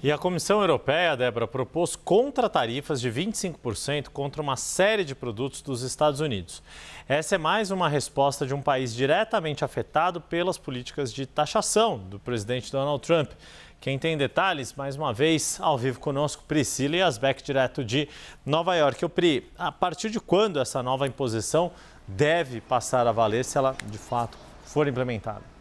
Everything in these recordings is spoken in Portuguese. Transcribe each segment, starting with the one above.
E a Comissão Europeia, Débora, propôs contratarifas de 25% contra uma série de produtos dos Estados Unidos. Essa é mais uma resposta de um país diretamente afetado pelas políticas de taxação do presidente Donald Trump. Quem tem detalhes, mais uma vez, ao vivo conosco, Priscila Yazbek, direto de Nova York. O Pri, a partir de quando essa nova imposição deve passar a valer, se ela de fato for implementada?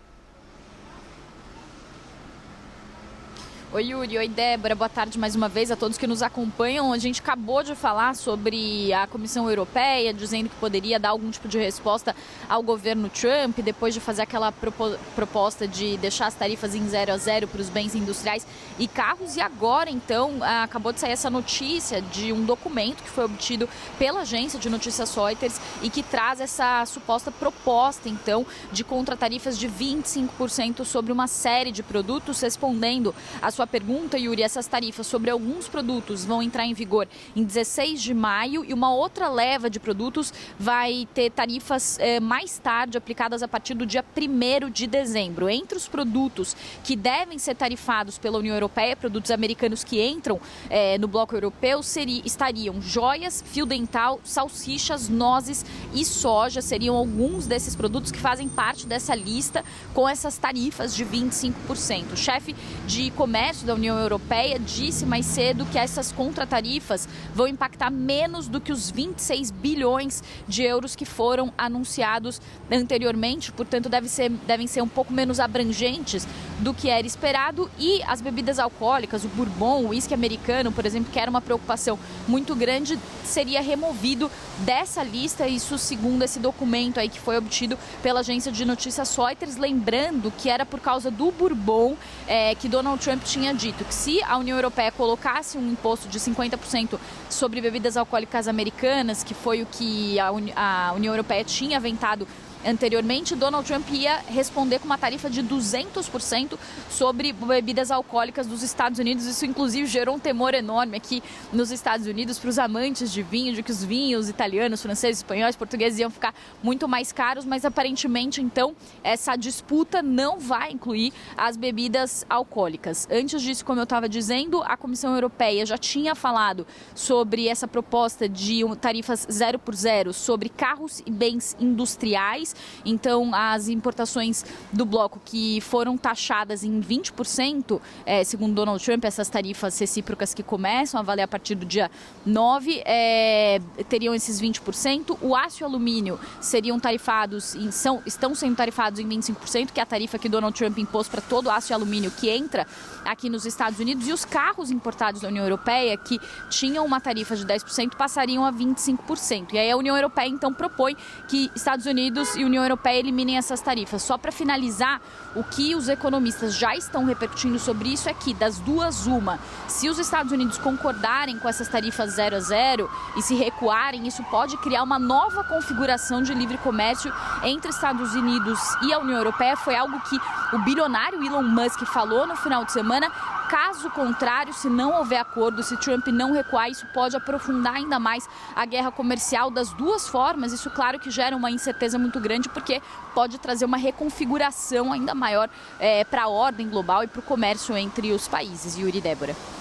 Oi, Yuri. Oi, Débora. Boa tarde mais uma vez a todos que nos acompanham. A gente acabou de falar sobre a Comissão Europeia, dizendo que poderia dar algum tipo de resposta ao governo Trump, depois de fazer aquela proposta de deixar as tarifas em 0 para os bens industriais e carros. E agora, então, acabou de sair essa notícia de um documento que foi obtido pela agência de notícias Reuters e que traz essa suposta proposta, então, de contratarifas de 25% sobre uma série de produtos, respondendo a sua pergunta, Yuri. Essas tarifas sobre alguns produtos vão entrar em vigor em 16 de maio e uma outra leva de produtos vai ter tarifas mais tarde, aplicadas a partir do dia 1º de dezembro. Entre os produtos que devem ser tarifados pela União Europeia, produtos americanos que entram no bloco europeu, estariam joias, fio dental, salsichas, nozes e soja. Seriam alguns desses produtos que fazem parte dessa lista com essas tarifas de 25%. O chefe de comércio da União Europeia disse mais cedo que essas contratarifas vão impactar menos do que os 26 bilhões de euros que foram anunciados anteriormente, portanto devem ser um pouco menos abrangentes do que era esperado. E as bebidas alcoólicas, o bourbon, o uísque americano, por exemplo, que era uma preocupação muito grande, seria removido dessa lista, isso segundo esse documento aí que foi obtido pela agência de notícias Reuters, lembrando que era por causa do bourbon que Donald Trump tinha dito que se a União Europeia colocasse um imposto de 50% sobre bebidas alcoólicas americanas, que foi o que a União Europeia tinha aventado anteriormente, Donald Trump ia responder com uma tarifa de 200% sobre bebidas alcoólicas dos Estados Unidos. Isso, inclusive, gerou um temor enorme aqui nos Estados Unidos para os amantes de vinho, de que os vinhos italianos, franceses, espanhóis, portugueses iam ficar muito mais caros, mas aparentemente, então, essa disputa não vai incluir as bebidas alcoólicas. Antes disso, como eu estava dizendo, a Comissão Europeia já tinha falado sobre essa proposta de tarifas 0 por 0 sobre carros e bens industriais. Então, as importações do bloco que foram taxadas em 20%, segundo Donald Trump, essas tarifas recíprocas que começam a valer a partir do dia 9, teriam esses 20%. O aço e o alumínio seriam tarifados, estão sendo tarifados em 25%, que é a tarifa que Donald Trump impôs para todo o aço e alumínio que entra aqui nos Estados Unidos. E os carros importados da União Europeia, que tinham uma tarifa de 10%, passariam a 25%. E aí a União Europeia, então, propõe que Estados Unidos e União Europeia eliminem essas tarifas. Só para finalizar, o que os economistas já estão repercutindo sobre isso é que, das duas, uma, se os Estados Unidos concordarem com essas tarifas 0 a 0 e se recuarem, isso pode criar uma nova configuração de livre comércio entre Estados Unidos e a União Europeia. Foi algo que o bilionário Elon Musk falou no final de semana. Caso contrário, se não houver acordo, se Trump não recuar, isso pode aprofundar ainda mais a guerra comercial das duas formas. Isso, claro, que gera uma incerteza muito grande, porque pode trazer uma reconfiguração ainda maior para a ordem global e para o comércio entre os países. Yuri, Débora.